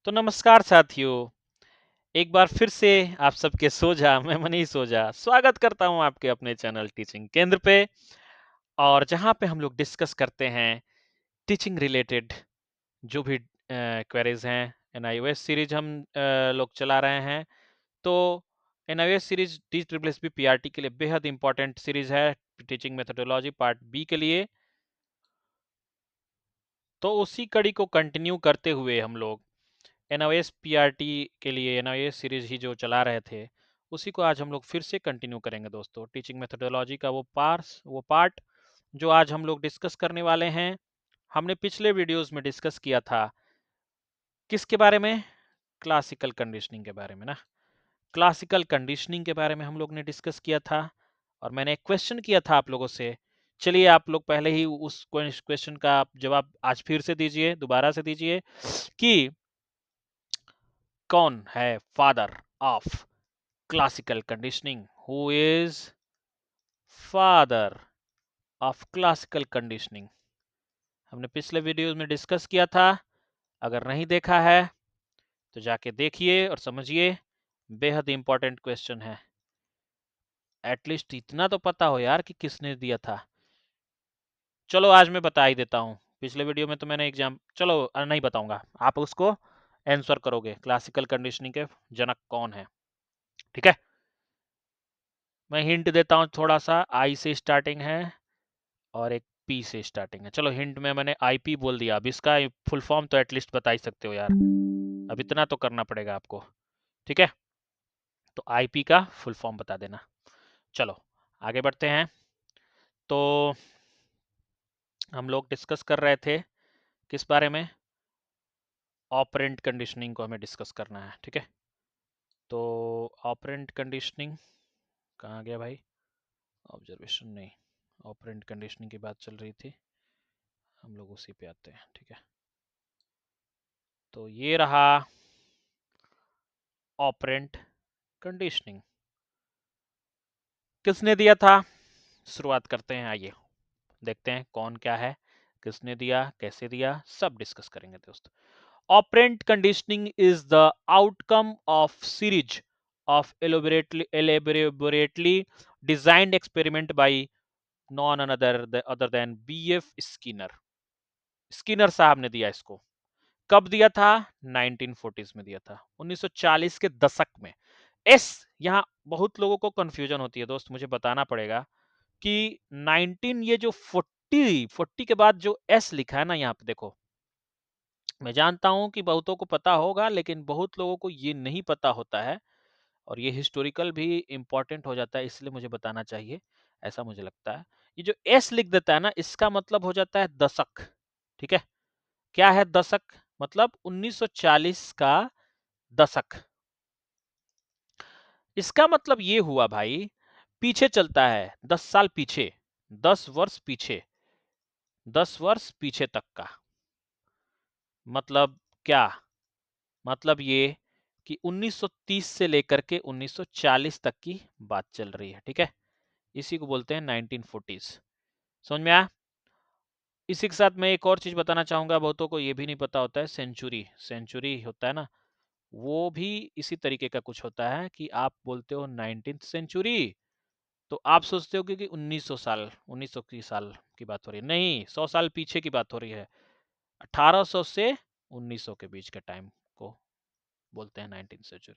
तो नमस्कार साथियों, एक बार फिर से आप सबके सोझा मैं मनीष ओझा स्वागत करता हूं आपके अपने चैनल टीचिंग केंद्र पे। और जहां पे हम लोग डिस्कस करते हैं टीचिंग रिलेटेड जो भी क्वेरीज हैं। एनआईओएस सीरीज हम लोग चला रहे हैं। तो NIOS series T triple S P PRT के लिए बेहद इंपॉर्टेंट सीरीज है, टीचिंग मेथोडोलॉजी पार्ट बी के लिए। तो उसी कड़ी को कंटिन्यू करते हुए हम लोग एनओएस पीआरटी के लिए एनओएस सीरीज ही जो चला रहे थे उसी को आज हम लोग फिर से कंटिन्यू करेंगे दोस्तों। टीचिंग मेथोडोलॉजी का वो पार्ट जो आज हम लोग डिस्कस करने वाले हैं। हमने पिछले वीडियोस में डिस्कस किया था किसके बारे में, क्लासिकल कंडीशनिंग के बारे में ना। क्लासिकल कंडीशनिंग के बारे में हम लोग ने डिस्कस किया था और मैंने एक क्वेश्चन किया था आप लोगों से। चलिए आप लोग पहले ही उस क्वेश्चन का जवाब आज फिर से दीजिए, दोबारा से दीजिए कि कौन है father of classical conditioning, who is father of classical conditioning. हमने पिछले वीडियो में डिस्कस किया था, अगर नहीं देखा है तो जाके देखिए और समझिए। बेहद इंपॉर्टेंट क्वेश्चन है, एटलीस्ट इतना तो पता हो यार कि किसने दिया था। चलो आज मैं बता ही देता हूँ, पिछले वीडियो में तो मैंने एग्जाम, चलो नहीं बताऊंगा, आप उसको आंसर करोगे क्लासिकल कंडीशनिंग के जनक कौन है। ठीक है, मैं हिंट देता हूँ थोड़ा सा। आई से स्टार्टिंग है और एक पी से स्टार्टिंग है। चलो हिंट में मैंने आईपी बोल दिया, अब इसका फुल फॉर्म तो एटलीस्ट बता ही सकते हो यार, अब इतना तो करना पड़ेगा आपको। ठीक है, तो आईपी का फुल फॉर्म बता देना। चलो आगे बढ़ते हैं। तो हम लोग डिस्कस कर रहे थे किस बारे में, ऑपरेंट कंडीशनिंग को हमें डिस्कस करना है। ठीक है, तो ऑपरेंट कंडीशनिंग कहाँ गया भाई, ऑब्जर्वेशन नहीं, ऑपरेंट कंडीशनिंग की बात चल रही थी, हम लोग उसी पे आते हैं। ठीक है, तो ये रहा ऑपरेंट कंडीशनिंग। किसने दिया था, शुरुआत करते हैं, आइए देखते हैं कौन क्या है, किसने दिया, कैसे दिया, सब डिस्कस करेंगे दोस्त। Operand conditioning is the outcome of series of elaborately designed experiment by none other than BF Skinner. Skinner साहब ने दिया इसको। कब दिया था, 1940s में दिया था, 1940 के दशक में। एस, यहाँ बहुत लोगों को कंफ्यूजन होती है दोस्त, मुझे बताना पड़ेगा कि 19 ये जो 40 के बाद जो एस लिखा है ना यहाँ पे देखो, मैं जानता हूं कि बहुतों को पता होगा लेकिन बहुत लोगों को ये नहीं पता होता है और ये हिस्टोरिकल भी इंपॉर्टेंट हो जाता है, इसलिए मुझे बताना चाहिए, ऐसा मुझे लगता है। ये जो एस लिख देता है ना, इसका मतलब हो जाता है दशक। ठीक है, क्या है दशक, मतलब 1940 का दशक। इसका मतलब ये हुआ भाई, पीछे चलता है 10 साल पीछे, 10 वर्ष पीछे, 10 वर्ष पीछे तक का। मतलब क्या, मतलब ये कि 1930 से लेकर के 1940 तक की बात चल रही है। ठीक है, इसी को बोलते हैं 1940s। समझ में आया। इसी के साथ मैं एक और चीज बताना चाहूंगा, बहुतों को ये भी नहीं पता होता है, सेंचुरी, सेंचुरी होता है ना, वो भी इसी तरीके का कुछ होता है कि आप बोलते हो 19th सेंचुरी तो आप सोचते हो कि 1900 साल, 1900 की साल की बात हो रही है, नहीं, 100 साल पीछे की बात हो रही है। 1800 से 1900 के बीच के टाइम को बोलते हैं 19th सेंचुरी।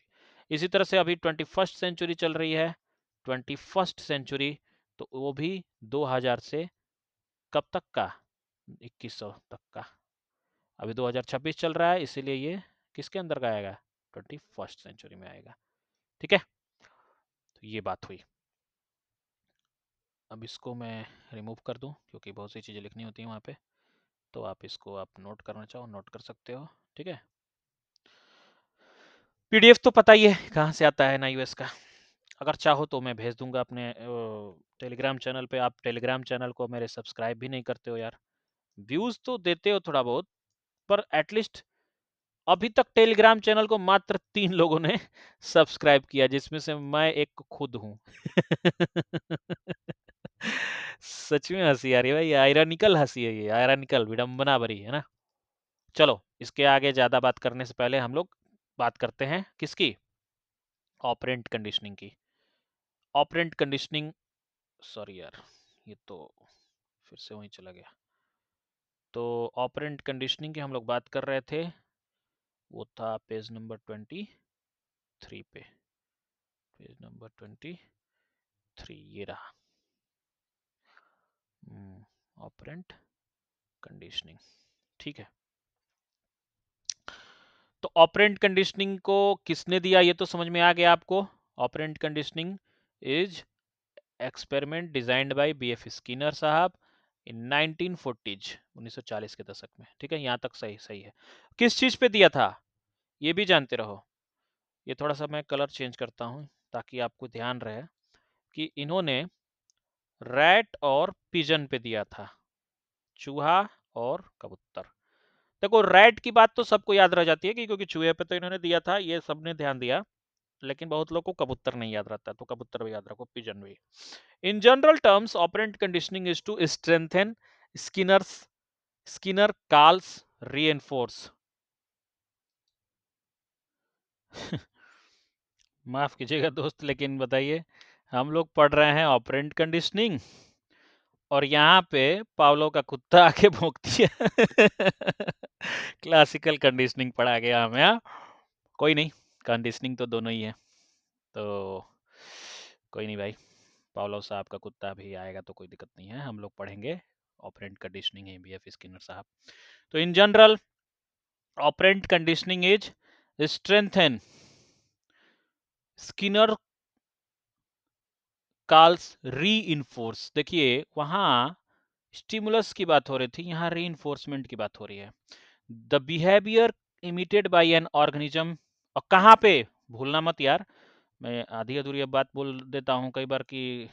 इसी तरह से अभी 21st सेंचुरी चल रही है, 21st सेंचुरी तो वो भी 2000 से कब तक का, 2100 तक का। अभी 2026 चल रहा है, इसीलिए ये किसके अंदर का आएगा, 21st सेंचुरी में आएगा। ठीक है, तो ये बात हुई। अब इसको मैं रिमूव कर दूं क्योंकि बहुत सी चीज़ें लिखनी होती हैं वहाँ पे, तो आप इसको आप नोट करना चाहो नोट कर सकते हो। ठीक है, पीडीएफ तो पता ही है कहाँ से आता है ना यूएस का, अगर चाहो तो मैं भेज दूंगा अपने टेलीग्राम चैनल पे। आप टेलीग्राम चैनल को मेरे सब्सक्राइब भी नहीं करते हो यार, व्यूज तो देते हो थोड़ा बहुत, पर एटलीस्ट अभी तक टेलीग्राम चैनल को मात्र 3 लोगों ने सब्सक्राइब किया, जिसमें से मैं एक खुद हूँ। सच में हंसी आ रही है भाई, आयरानिकल हंसी है ये, आयरानिकल विडंबना भरी है ना। चलो इसके आगे ज्यादा बात करने से पहले हम लोग बात करते हैं किसकी, ऑपरेंट कंडीशनिंग की। ऑपरेंट कंडीशनिंग, सॉरी यार ये तो फिर से वहीं चला गया। तो ऑपरेंट कंडीशनिंग की हम लोग बात कर रहे थे, वो था पेज नंबर 23 पे, पेज नंबर 23 ये रहा, ऑपरेंट कंडीशनिंग। ठीक है, तो ऑपरेंट कंडीशनिंग को किसने दिया ये तो समझ में आ गया आपको। Operand conditioning is experiment designed bye BF Skinner साहब इन 1940s, 1940 के दशक में। ठीक है, यहाँ तक सही सही है। किस चीज पे दिया था ये भी जानते रहो। ये थोड़ा सा मैं कलर चेंज करता हूँ ताकि आपको ध्यान रहे कि इन्होंने रैट और पिजन पे दिया था, चूहा और कबूतर। देखो रैट की बात तो सबको याद रह जाती है कि क्योंकि चूहे पे तो इन्होंने दिया था, ये सबने ध्यान दिया, लेकिन बहुत लोग को कबूतर नहीं याद रहता, तो कबूतर भी याद रखो, पिजन भी। In general terms operant conditioning is to strengthen Skinner's Skinner calls reinforce. माफ कीजिएगा दोस्त, लेकिन बताइए, हम लोग पढ़ रहे हैं ऑपरेंट कंडीशनिंग और यहाँ पे पावलो का कुत्ता आके भौंकती है। क्लासिकल कंडीशनिंग पढ़ा गया हमें, हाँ? कोई नहीं, कंडीशनिंग तो दोनों ही है, तो कोई नहीं भाई, पावलो साहब का कुत्ता भी आएगा तो कोई दिक्कत नहीं है, हम लोग पढ़ेंगे ऑपरेंट कंडीशनिंग है बीएफ स्किनर साहब। तो in general operand conditioning is strengthen Skinner calls री इन्फोर्स। देखिए वहां स्टिमुलस की बात हो रही थी, यहाँ री की बात हो रही है। The behaviour emitted by an organism, और कहाँ पे, भूलना मत यार, मैं आधी अधूरी अब बात बोल देता हूँ कई बार कि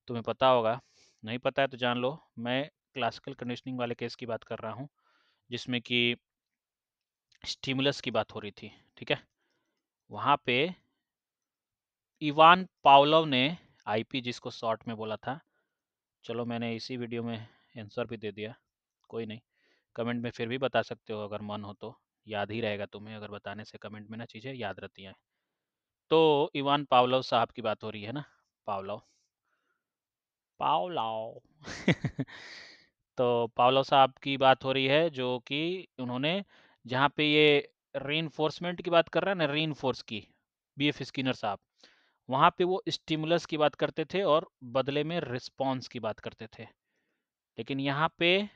तुम्हें पता होगा, नहीं पता है तो जान लो। मैं क्लासिकल कंडीशनिंग वाले केस की बात कर रहा हूँ जिसमें कि स्टिमुलस की बात हो रही थी। ठीक है, वहां पे इवान पावलोव ने आईपी जिसको शॉर्ट में बोला था, चलो मैंने इसी वीडियो में आंसर भी दे दिया, कोई नहीं, कमेंट में फिर भी बता सकते हो अगर मन हो तो, याद ही रहेगा तुम्हें अगर बताने से, कमेंट में ना चीज़ें याद रहती हैं। तो इवान पावलोव साहब की बात हो रही है ना, पावलोव पावलोव तो पावलोव साहब की बात हो रही है जो कि उन्होंने, जहाँ पे ये रीइंफोर्समेंट की बात कर रहे हैं ना, रीइंफोर्स की, बीएफ स्किनर साहब, वहाँ पे वो स्टिमुलस की बात करते थे और बदले में रिस्पॉन्स की बात करते थे। लेकिन यहाँ पे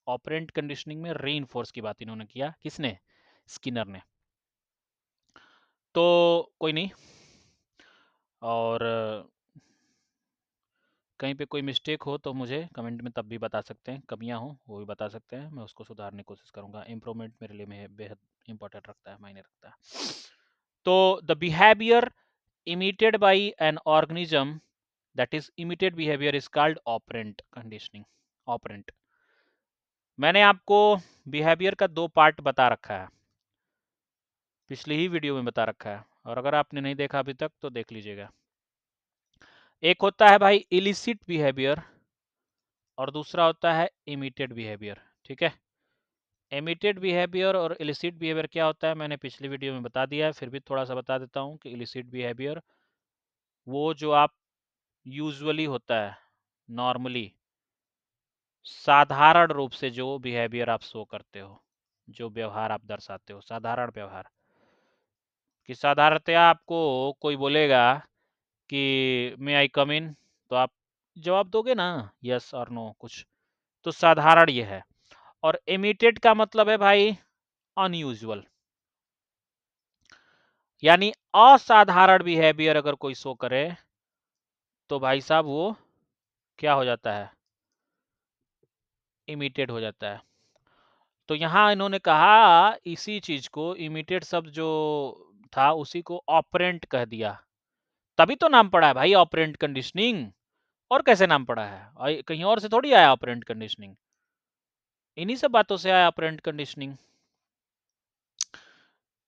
ऑपरेंट कंडीशनिंग में रीइंफोर्स की बात इन्होंने किया, किसने, स्किनर ने। तो कोई नहीं, और कहीं पे कोई मिस्टेक हो तो मुझे कमेंट में तब भी बता सकते हैं, कमियां हो वो भी बता सकते हैं, मैं उसको सुधारने की कोशिश करूंगा। इम्प्रूवमेंट मेरे लिए में बेहद इंपॉर्टेंट रखता है, मायने रखता है। तो the behaviour emitted by an organism, that is emitted behaviour is called operant conditioning. Operant, मैंने आपको बिहेवियर का दो पार्ट बता रखा है, पिछली ही वीडियो में बता रखा है, और अगर आपने नहीं देखा अभी तक तो देख लीजिएगा। एक होता है भाई इलिसिट बिहेवियर और दूसरा होता है इमिटेड बिहेवियर। ठीक है, इमिटेड बिहेवियर और इलिसिट बिहेवियर क्या होता है मैंने पिछली वीडियो में बता दिया है, फिर भी थोड़ा सा बता देता हूँ कि इलिसिट बिहेवियर वो जो आप यूजुअली होता है, नॉर्मली, साधारण रूप से जो बिहेवियर आप शो करते हो, जो व्यवहार आप दर्शाते हो, साधारण व्यवहार, कि साधारणतया आपको कोई बोलेगा कि मे आई कम इन, तो आप जवाब दोगे ना यस और नो कुछ, तो साधारण ये है। और इमिटेड का मतलब है भाई अनयूजुअल, यानी असाधारण बिहेवियर अगर कोई शो करे तो भाई साहब वो क्या हो जाता है, इमिटेड हो जाता है। तो यहाँ इन्होंने कहा इसी चीज को, इमिटेड शब्द जो था उसी को ऑपरेंट कह दिया, तभी तो नाम पड़ा है भाई ऑपरेंट कंडीशनिंग। और कैसे नाम पड़ा है, कहीं और से थोड़ी आया ऑपरेंट कंडीशनिंग, इन्हीं सब बातों से आया ऑपरेंट कंडीशनिंग।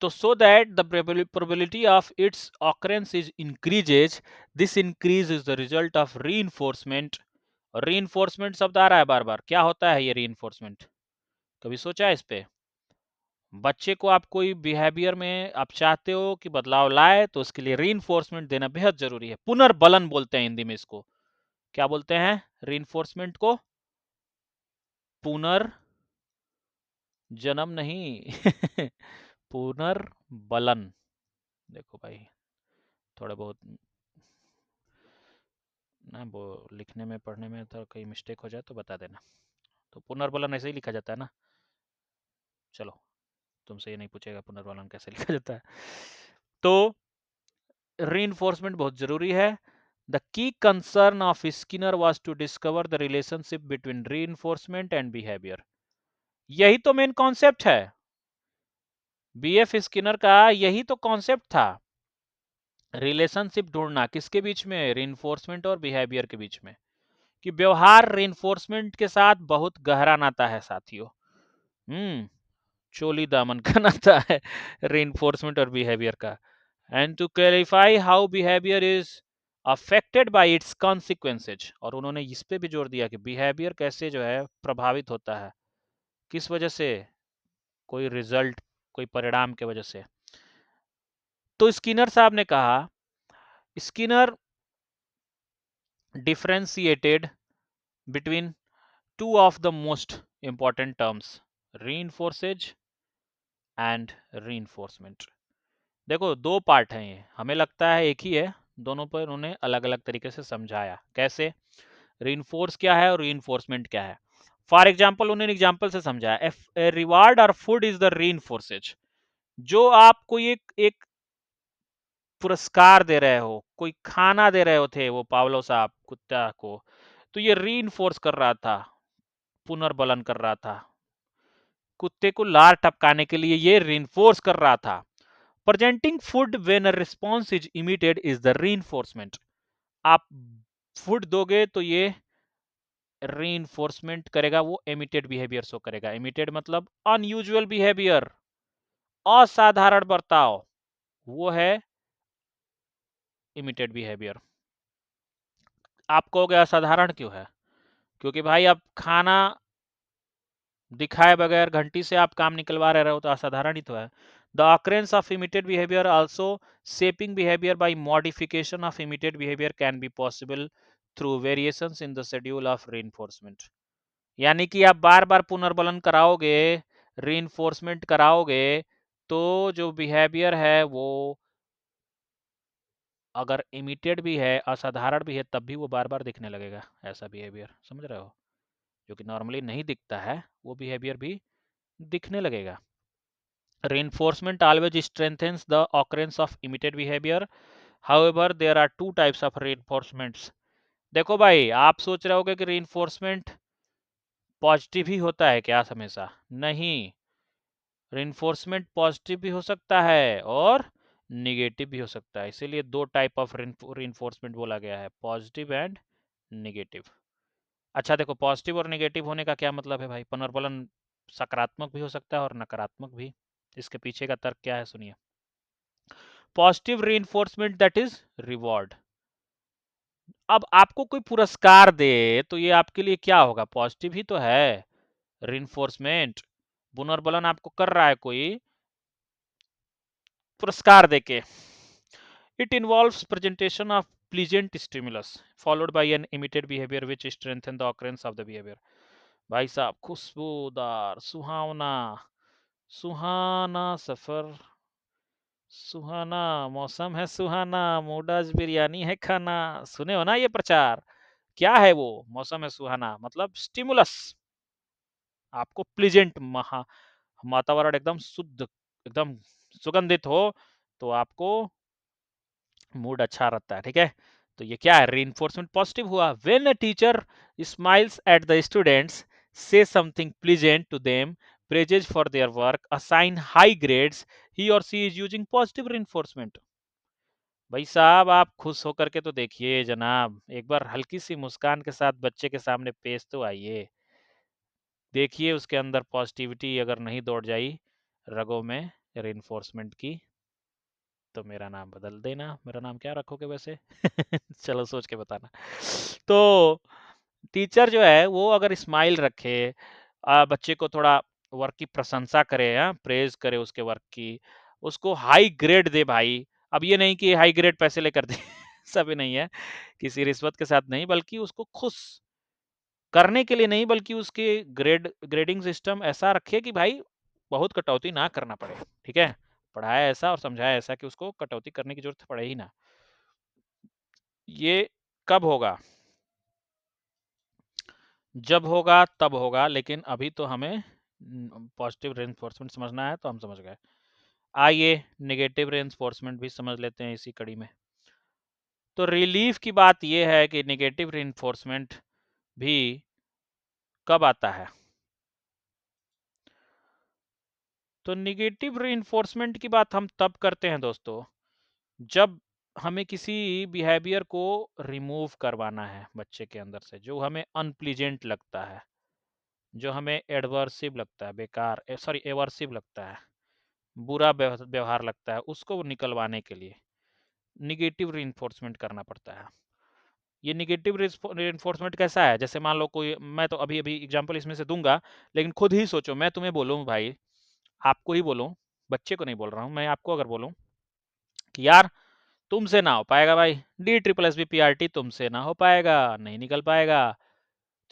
तो so that the probability of its occurrence is increases, this increase is the result of reinforcement। reinforcement शब्द आ रहा है बार बार, क्या होता है ये reinforcement, कभी सोचा है इस पे? बच्चे को आप कोई बिहेवियर में आप चाहते हो कि बदलाव लाए, तो उसके लिए रीइंफोर्समेंट देना बेहद जरूरी है। पुनर्बलन बोलते हैं हिंदी में इसको। क्या बोलते हैं रीइंफोर्समेंट को? पुनर्जन्म नहीं पुनर्बलन। देखो भाई, थोड़ा बहुत ना वो लिखने में पढ़ने में तो कहीं मिस्टेक हो जाए तो बता देना। तो पुनर्बलन ऐसे ही लिखा जाता है ना। चलो, तुमसे ये नहीं पूछेगा पुनर्बलन कैसे लिखा जाता है। तो रीइंफोर्समेंट बहुत जरूरी है। The key concern of Skinner was to discover the relationship between reinforcement and behaviour. यही तो मेन कॉन्सेप्ट है बीएफ स्किनर का, यही तो कॉन्सेप्ट था। रिलेशनशिप ढूंढना किसके बीच में? रीइंफोर्समेंट और बिहेवियर के बीच में। कि व्यवहार रीइंफोर्समेंट के साथ बहुत गहरा नाता है साथियों। चोली दामन का नाता है रीइंफोर्समेंट और बिहेवियर का। And to clarify how behaviour is affected by its consequences, और उन्होंने इस पे भी जोर दिया कि बिहेवियर कैसे जो है प्रभावित होता है, किस वजह से, कोई रिजल्ट, कोई परिणाम के वजह से। तो स्किनर साहब ने कहा, Skinner differentiated between two of the most important terms, reinforces and reinforcement। देखो दो पार्ट हैं ये, हमें लगता है एक ही है, दोनों पर उन्होंने अलग अलग तरीके से समझाया। कैसे? reinforce क्या है और reinforcement क्या है। फॉर एग्जाम्पल उन्होंने एग्जाम्पल से समझाया, रिवार्ड और फूड इज द reinforces। जो आप कोई एक पुरस्कार दे रहे हो, कोई खाना दे रहे हो थे वो पावलो साहब कुत्ता को, तो ये रीइंफोर्स कर रहा था, पुनर्बलन कर रहा था, कुत्ते को लार टपकाने के लिए ये रीइंफोर्स कर रहा था। Presenting food when a response is emitted is the reinforcement. आप फूड दोगे तो ये रीइंफोर्समेंट करेगा, वो इमिटेड बिहेवियर शो करेगा। इमिटेड मतलब अनयूजुअल बिहेवियर, असाधारण बर्ताव, वो है इमिटेड बिहेवियर। आप कहोगे असाधारण क्यों है? क्योंकि भाई आप खाना दिखाए बगैर घंटी से आप काम निकलवा रहे हो तो असाधारण ही तो है। The occurrence of imitated behavior also shaping behavior by modification of imitated behavior can be possible through variations in the schedule of reinforcement। यानी कि आप बार बार पुनर्बलन कराओगे, reinforcement कराओगे, तो जो बिहेवियर है वो अगर इमिटेड भी है, असाधारण भी है, तब भी वो बार बार दिखने लगेगा। ऐसा बिहेवियर समझ रहे हो, जो कि नॉर्मली नहीं दिखता है वो बिहेवियर भी दिखने लगेगा। Reinforcement always strengthens the occurrence of imitated behavior. However, there are two types of reinforcements। देखो भाई, आप सोच रहे होगे कि reinforcement पॉजिटिव ही होता है क्या हमेशा? नहीं, reinforcement पॉजिटिव भी हो सकता है और निगेटिव भी हो सकता है। इसीलिए दो टाइप ऑफ reinforcement बोला गया है, पॉजिटिव एंड निगेटिव। अच्छा देखो, पॉजिटिव और निगेटिव होने का क्या मतलब है भाई? पुनर्बलन सकारात्मक भी हो सकता है और नकारात्मक भी। इसके पीछे का तर्क क्या है सुनिए। Positive reinforcement that is reward. अब आपको कोई पुरस्कार दे तो ये आपके लिए क्या होगा? पॉजिटिव ही तो है रीइंफोर्समेंट। पुनर्बलन आपको कर रहा है कोई पुरस्कार देके। It involves presentation of pleasant stimulus followed by an emitted behaviour which strengthen the occurrence of the behaviour. भाई साहब, खुशबूदार, सुहावना, सुहाना सफर, सुहाना मौसम है, सुहाना मूड, आज बिरयानी है खाना। सुने हो ना ये प्रचार? क्या है वो? मौसम है सुहाना मतलब स्टिमुलस, आपको प्लीजेंट महा वातावरण एकदम शुद्ध, एकदम सुगंधित हो तो आपको मूड अच्छा रहता है। ठीक है, तो ये क्या है? रीइंफोर्समेंट पॉजिटिव हुआ। When a teacher smiles at the students, say something pleasant to them, praises for their work, assign high grades, he और she is using positive reinforcement. भाई साहब, आप खुश होकर के तो देखिए जनाब, एक बार हल्की सी मुस्कान के साथ बच्चे के सामने पेश तो आइए, देखिए उसके अंदर पॉजिटिविटी अगर नहीं दौड़ जाई रगों में रेनफोर्समेंट की, तो मेरा नाम बदल देना। मेरा नाम क्या रखोगे वैसे? चलो सोच के बताना। तो टीचर जो है वो अगर स्माइल रखे, बच्चे को थोड़ा वर्क की प्रशंसा करे, प्रेज करे उसके वर्क की, उसको हाई ग्रेड दे भाई। अब ये नहीं कि हाई ग्रेड पैसे लेकर दे सब नहीं है, किसी रिश्वत के साथ नहीं, बल्कि उसको खुश करने के लिए नहीं, बल्कि उसके ग्रेडिंग सिस्टम ऐसा रखे कि भाई बहुत कटौती ना करना पड़े। ठीक है, पढ़ाया ऐसा और समझाया ऐसा कि उसको कटौती करने की जरूरत पड़े ही ना। ये कब होगा? जब होगा तब होगा, लेकिन अभी तो हमें पॉजिटिव रेनफोर्समेंट समझना है, तो हम समझ गए। आइए नेगेटिव रेनफोर्समेंट भी समझ लेते हैं इसी कड़ी में। तो रिलीफ की बात यह है कि नेगेटिव रेनफोर्समेंट भी कब आता है? तो नेगेटिव रेनफोर्समेंट की बात हम तब करते हैं दोस्तों, जब हमें किसी बिहेवियर को रिमूव करवाना है बच्चे के अंदर से, जो हमें अनप्लीजेंट लगता है, जो हमें एडवर्सिव लगता है, बेकार सॉरी एवर्सिव लगता है, बुरा व्यवहार लगता है, उसको निकलवाने के लिए निगेटिव रीइंफोर्समेंट करना पड़ता है। ये निगेटिव रीइंफोर्समेंट कैसा है? जैसे मान लो कोई, मैं तो अभी अभी एग्जांपल इसमें से दूंगा, लेकिन खुद ही सोचो, मैं तुम्हें बोलूं भाई, आपको ही बोलूं, बच्चे को नहीं बोल रहा हूं, मैं आपको अगर बोलूं कि यार तुमसे ना हो पाएगा भाई, D triple S B P R T तुमसे ना हो पाएगा, नहीं निकल पाएगा,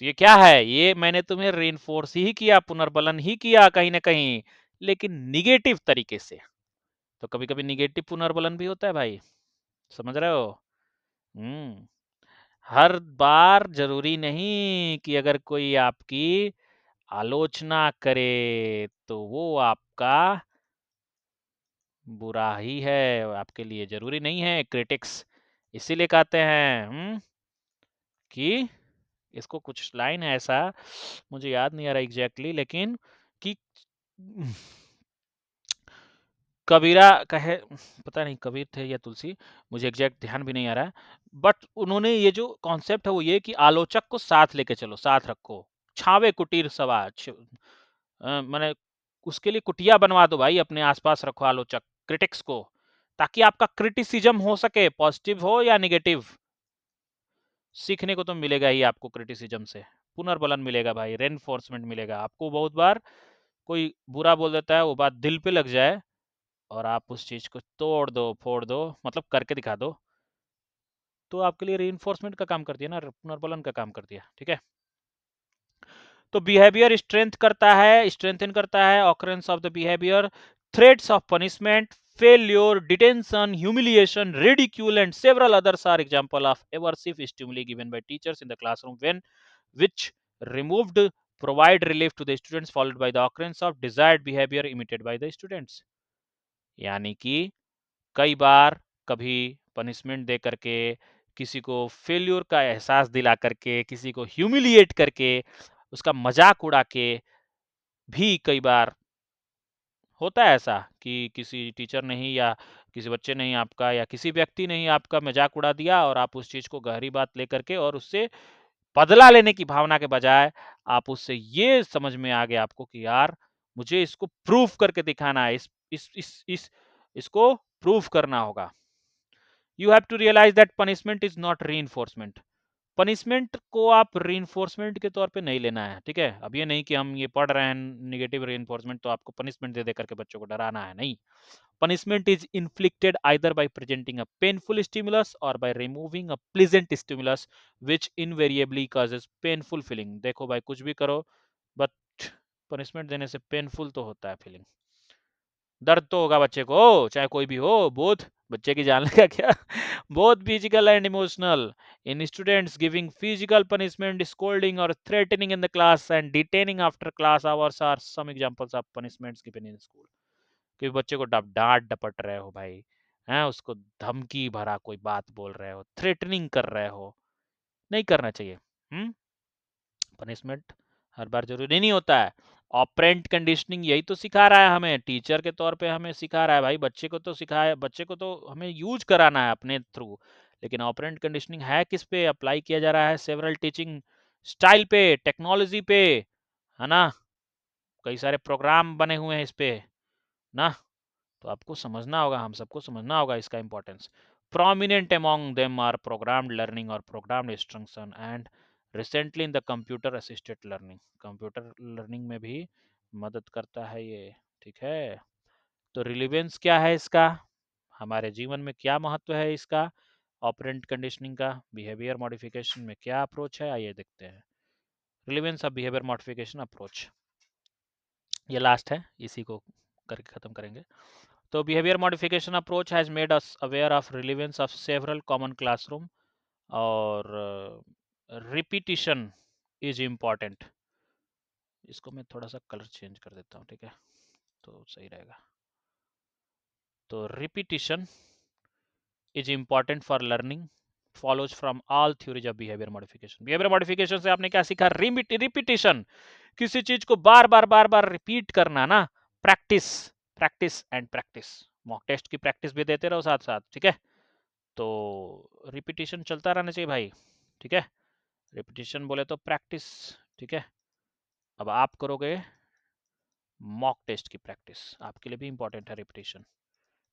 तो ये क्या है? ये मैंने तुम्हें रेनफोर्स ही किया, पुनर्बलन ही किया कहीं ना कहीं, लेकिन निगेटिव तरीके से। तो कभी कभी निगेटिव पुनर्बलन भी होता है भाई, समझ रहे हो? हम्म हर बार जरूरी नहीं कि अगर कोई आपकी आलोचना करे तो वो आपका बुरा ही है, आपके लिए जरूरी नहीं है क्रिटिक्स। इसीलिए कहते हैं कि इसको कुछ लाइन है ऐसा, मुझे याद नहीं आ रहा एग्जैक्टली, लेकिन कि कबीरा कहे, पता नहीं कबीर थे या तुलसी, मुझे एग्जैक्ट ध्यान भी नहीं आ रहा है, बट उन्होंने ये जो कॉन्सेप्ट है वो ये कि आलोचक को साथ लेके चलो, साथ रखो, छावे कुटीर सवा मैंने उसके लिए कुटिया बनवा दो भाई, अपने आसपास रखो आलोचक, क्रिटिक्स को, ताकि आपका क्रिटिसिज्म हो सके, पॉजिटिव हो या निगेटिव, सीखने को तो मिलेगा ही आपको क्रिटिसिज्म से, पुनर्बलन मिलेगा भाई, रेनफोर्समेंट मिलेगा आपको। बहुत बार कोई बुरा बोल देता है, वो बात दिल पे लग जाए और आप उस चीज को तोड़ दो, फोड़ दो, मतलब करके दिखा दो, तो आपके लिए रीइंफोर्समेंट का काम कर दिया ना, पुनर्बलन का काम कर दिया। ठीक है, तो बिहेवियर स्ट्रेंथ करता है, स्ट्रेंथन करता है occurrence of the behaviour, threats of punishment, failure, detention, humiliation, ridicule, and several others are example of aversive stimuli given by teachers in the classroom when which removed provide relief to the students followed by the occurrence of desired behavior imitated by the students। यानी कि कई बार कभी punishment दे करके, किसी को failure का एहसास दिला करके, किसी को ह्यूमिलिएट करके, उसका मजाक उड़ा के भी कई बार होता है ऐसा कि किसी टीचर ने ही या किसी बच्चे ने ही आपका या किसी व्यक्ति ने ही आपका मजाक उड़ा दिया, और आप उस चीज को गहरी बात लेकर के और उससे बदला लेने की भावना के बजाय आप उससे ये समझ में आ गया आपको कि यार मुझे इसको प्रूफ करके दिखाना है, इसको प्रूफ करना होगा। You have to realise that punishment is not re, punishment को आप रीइंफोर्समेंट के तौर पे नहीं लेना है। ठीक है, अब ये नहीं कि हम ये पढ़ रहे हैं निगेटिव रीइंफोर्समेंट तो आपको पनिशमेंट दे दे करके बच्चों को डराना है, नहीं। Punishment is inflicted either by presenting a painful stimulus और by removing a pleasant stimulus which invariably causes painful feeling. देखो भाई, कुछ भी करो बट पनिशमेंट देने से पेनफुल तो होता है फीलिंग, दर्द तो होगा बच्चे को, चाहे कोई भी हो, बोथ बच्चे की जान लेगा क्या both physical and emotional in students, giving physical punishment, scolding or threatening in the class and detaining after class hours are some examples of punishments given in school। कि बच्चे को डांट डपट रहे हो भाई, हैं, उसको धमकी भरा कोई बात बोल रहे हो, थ्रेटनिंग कर रहे हो, नहीं करना चाहिए। पनिशमेंट हर बार जरूरी नहीं होता है। ऑपरेंट कंडीशनिंग यही तो सिखा रहा है हमें, टीचर के तौर पे हमें सिखा रहा है भाई, बच्चे को तो सिखाया, बच्चे को तो हमें यूज कराना है अपने थ्रू, लेकिन ऑपरेंट कंडीशनिंग है किस पे अप्लाई किया जा रहा है? सेवरल टीचिंग स्टाइल पे, टेक्नोलॉजी पे, है ना, कई सारे प्रोग्राम बने हुए हैं इस पे ना, तो आपको समझना होगा, हम सबको समझना होगा इसका importance. Prominent among them are programmed learning और programmed instruction and recently in the computer assisted learning. Computer learning में भी मदद करता है ये, ठीक है। तो रिलेवेंस क्या है इसका, हमारे जीवन में क्या महत्व है इसका, ऑपरेंट कंडीशनिंग का, बिहेवियर मॉडिफिकेशन में क्या अप्रोच है, आइए देखते हैं। Relevance of behaviour modification approach, ये लास्ट है, इसी को करके खत्म करेंगे। तो behaviour modification approach has made us aware of relevance of several common classroom, और रिपीटिशन इज इम्पॉर्टेंट। इसको मैं थोड़ा सा कलर चेंज कर देता हूँ, ठीक है, तो सही रहेगा। तो repetition is important for learning, follows from all theories of behaviour modification. Behaviour modification से आपने क्या सीखा, रिपीटिशन, किसी चीज को बार बार रिपीट करना ना, practice, practice and practice. Mock test की प्रैक्टिस भी देते रहो साथ साथ, ठीक है। तो रिपीटिशन चलता रहना चाहिए भाई, ठीक है। रिपीटिशन बोले तो प्रैक्टिस, ठीक है। अब आप करोगे मॉक टेस्ट की प्रैक्टिस, आपके लिए भी इंपॉर्टेंट है रिपीटिशन,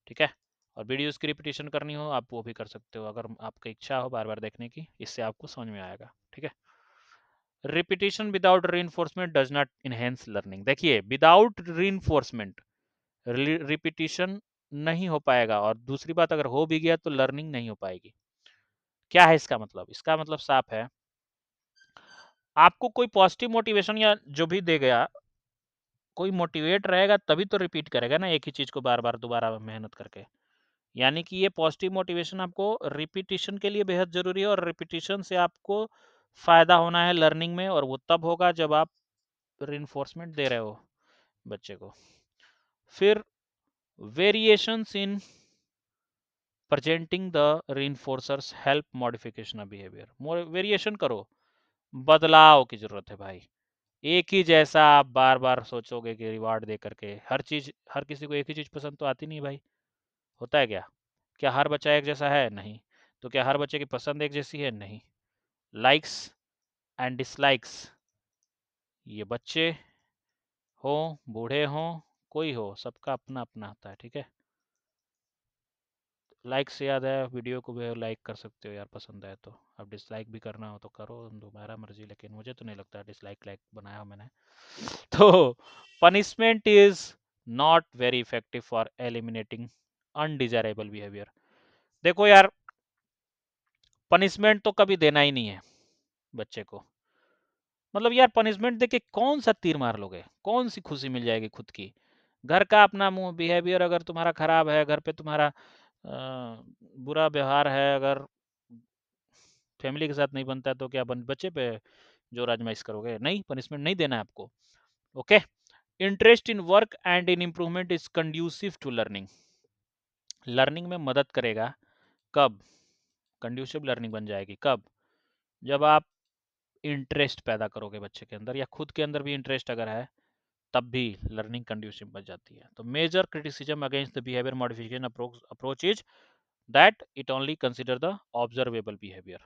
ठीक है। और वीडियोस की रिपीटिशन करनी हो आप वो भी कर सकते हो, अगर आपकी इच्छा हो बार बार देखने की, इससे आपको समझ में आएगा, ठीक है। Repetition without reinforcement does not enhance learning. देखिए विदाउट रीइंफोर्समेंट रिपीटिशन नहीं हो पाएगा, और दूसरी बात अगर हो भी गया तो लर्निंग नहीं हो पाएगी। क्या है इसका मतलब, इसका मतलब साफ है, आपको कोई पॉजिटिव मोटिवेशन या जो भी दे गया, कोई मोटिवेट रहेगा तभी तो रिपीट करेगा ना एक ही चीज को बार बार दोबारा मेहनत करके। यानी कि ये पॉजिटिव मोटिवेशन आपको रिपीटिशन के लिए बेहद जरूरी है, और रिपीटिशन से आपको फायदा होना है लर्निंग में, और वो तब होगा जब आप रिइंफोर्समेंट दे रहे हो बच्चे को। फिर variations in presenting the reinforcers help modification of behaviour. Variation करो, बदलाव की जरूरत है भाई। एक ही जैसा आप बार बार सोचोगे कि रिवार्ड दे करके, हर चीज, हर किसी को एक ही चीज पसंद तो आती नहीं भाई, होता है क्या, क्या हर बच्चा एक जैसा है, नहीं। तो क्या हर बच्चे की पसंद एक जैसी है, नहीं। लाइक्स एंड डिसलाइक्स, ये बच्चे हो, बूढ़े हो, कोई हो, सबका अपना अपना आता है, ठीक है। लाइक से याद है, वीडियो को भी लाइक कर सकते हो यार, पसंद आए तो। अब डिसलाइक भी करना हो तो करो, तुम्हारा मर्जी, लेकिन मुझे तो नहीं लगता डिसलाइक लाइक बनाया हो मैंने। तो punishment is not very effective for eliminating undesirable behaviour. देखो यार, पनिशमेंट तो कभी देना ही नहीं है बच्चे को। मतलब यार पनिशमेंट देके कौन सा तीर मार लोगे, कौन सी खुशी मिल जाएगी खुद की। घर का अपना मुंह बिहेवियर अगर तुम्हारा खराब है, घर पे तुम्हारा बुरा व्यवहार है, अगर फैमिली के साथ नहीं बनता है, तो क्या बच्चे पे जोर आजमाइश करोगे, नहीं, पनिशमेंट नहीं देना है आपको, okay. Interest in work and in improvement is conducive to learning, learning में मदद करेगा। कब कंड्यूसिव लर्निंग बन जाएगी, कब, जब आप इंटरेस्ट पैदा करोगे बच्चे के अंदर, या खुद के अंदर भी इंटरेस्ट अगर है, तब भी लर्निंग कंड्यूसिव बन जाती है। तो major criticism against the behaviour modification approach is that it only consider the observable behaviour,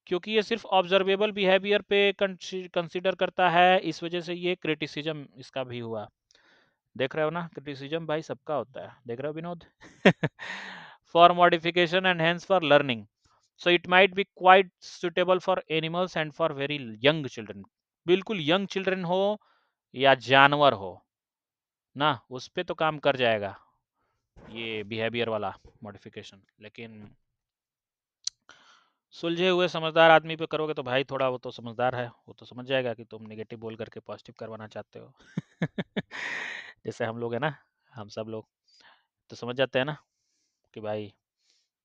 क्योंकि ये सिर्फ ऑब्जर्वेबल बिहेवियर पे कंसिडर करता है, इस वजह से ये क्रिटिसिज्म इसका भी हुआ। देख रहे हो ना, क्रिटिसिज्म भाई सबका होता है, देख रहे हो Vinod. For modification and hence for learning, so it might be quite suitable for animals and for very young children. बिल्कुल यंग चिल्ड्रन हो या जानवर हो ना, उस पे तो काम कर जाएगा ये बिहेवियर वाला मॉडिफिकेशन। लेकिन सुलझे हुए समझदार आदमी पे करोगे तो भाई थोड़ा, वो तो समझदार है, वो तो समझ जाएगा कि तुम नेगेटिव बोल करके पॉजिटिव करवाना चाहते हो। जैसे हम लोग है ना, हम सब लोग तो समझ जाते हैं ना कि भाई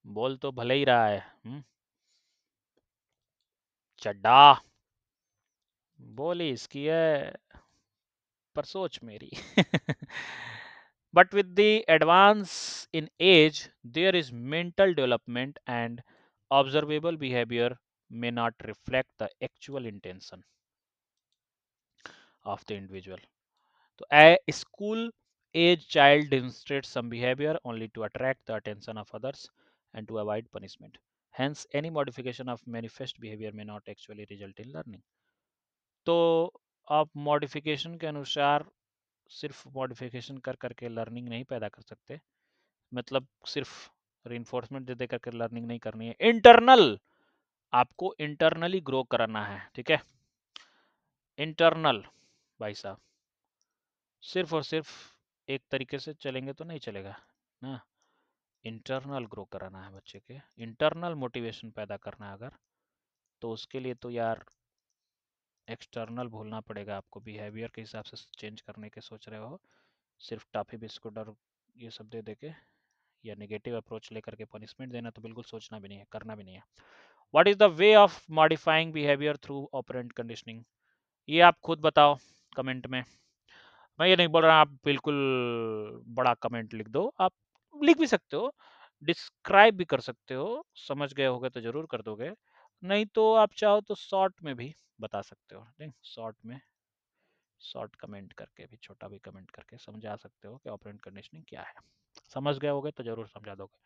बोल तो भले ही रहा है, चड्डा बोली इसकी है, पर सोच मेरी। But with the advance in age, there is mental development, and observable behavior may not reflect the actual intention of the individual. So a school age child demonstrates some behavior only to attract the attention of others and to avoid punishment. Hence, any modification of manifest behavior may not actually result in learning. तो आप modification के अनुसार सिर्फ modification कर करके learning नहीं पैदा कर सकते, मतलब सिर्फ रिइंफोर्समेंट दे दे करके लर्निंग नहीं करनी है, इंटरनल आपको इंटरनली ग्रो कराना है, ठीक है। इंटरनल भाई साहब, सिर्फ और सिर्फ एक तरीके से चलेंगे तो नहीं चलेगा ना। इंटरनल ग्रो कराना है बच्चे के, इंटरनल मोटिवेशन पैदा करना है अगर, तो उसके लिए तो यार एक्सटर्नल भूलना पड़ेगा आपको। बिहेवियर के हिसाब से चेंज करने के सोच रहे हो, सिर्फ टॉफी बिस्कुट और ये सब दे दे के, या नेगेटिव अप्रोच लेकर के पनिशमेंट देना, तो बिल्कुल सोचना भी नहीं है, करना भी नहीं है। What is the way of modifying behaviour through operant conditioning, ये आप खुद बताओ कमेंट में। मैं ये नहीं बोल रहा आप बिल्कुल बड़ा कमेंट लिख दो, आप लिख भी सकते हो, डिस्क्राइब भी कर सकते हो, समझ गए होगे तो जरूर कर दोगे, नहीं तो आप चाहो तो शॉर्ट में भी बता सकते हो, नहीं शॉर्ट में, शॉर्ट कमेंट करके भी, छोटा भी कमेंट करके समझा सकते हो कि ऑपरेंट कंडीशनिंग क्या है। समझ गए होगे तो जरूर समझा दोगे।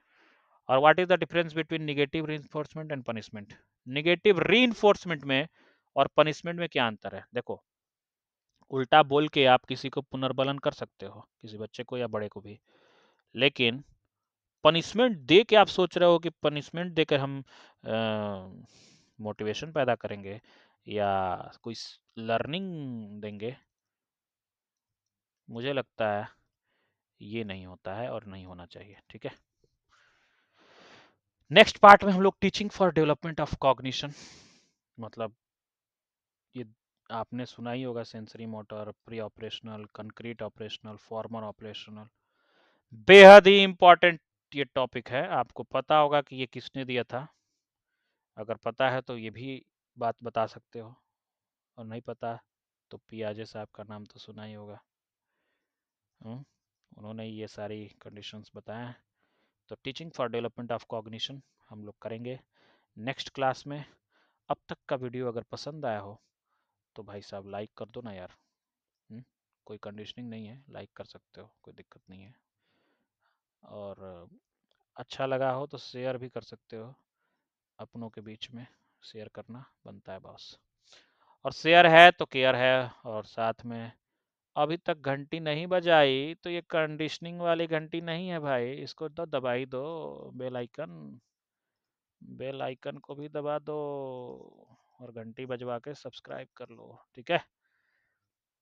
और what is the difference between negative reinforcement and punishment, negative reinforcement में और पनिशमेंट में क्या अंतर है। देखो, उल्टा बोल के आप किसी को पुनर्बलन कर सकते हो, किसी बच्चे को या बड़े को भी, लेकिन पनिशमेंट दे के आप सोच रहे हो कि पनिशमेंट देकर हम मोटिवेशन पैदा करेंगे या कोई लर्निंग देंगे, मुझे लगता है ये नहीं होता है और नहीं होना चाहिए। ठीक है, नेक्स्ट पार्ट में हम लोग teaching for development of cognition, मतलब ये आपने सुना ही होगा, sensory motor, pre operational, concrete operational, formal operational, बेहद ही इंपॉर्टेंट ये टॉपिक है। आपको पता होगा कि ये किसने दिया था, अगर पता है तो ये भी बात बता सकते हो, और नहीं पता तो पियाजे साहब का नाम तो सुना ही होगा। उन्होंने ये सारी कंडीशंस बताए हैं। तो teaching for development of cognition हम लोग करेंगे नेक्स्ट क्लास में। अब तक का वीडियो अगर पसंद आया हो तो भाई साहब लाइक कर दो ना यार। कोई कंडीशनिंग नहीं है, लाइक कर सकते हो, कोई दिक्कत नहीं है। और अच्छा लगा हो तो शेयर भी कर सकते हो, अपनों के बीच में शेयर करना बनता है बॉस। और शेयर है तो केयर है। और साथ में अभी तक घंटी नहीं बजाई तो ये कंडीशनिंग वाली घंटी नहीं है भाई, इसको तो दबा ही दो, बेल आइकन, बेल आइकन को भी दबा दो और घंटी बजवा के सब्सक्राइब कर लो। ठीक है,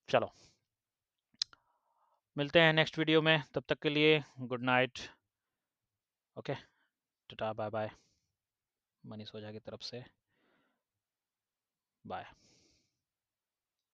चलो मिलते हैं नेक्स्ट वीडियो में, तब तक के लिए good night. Okay, tata bye bye, Manish Ojha की तरफ से बाय।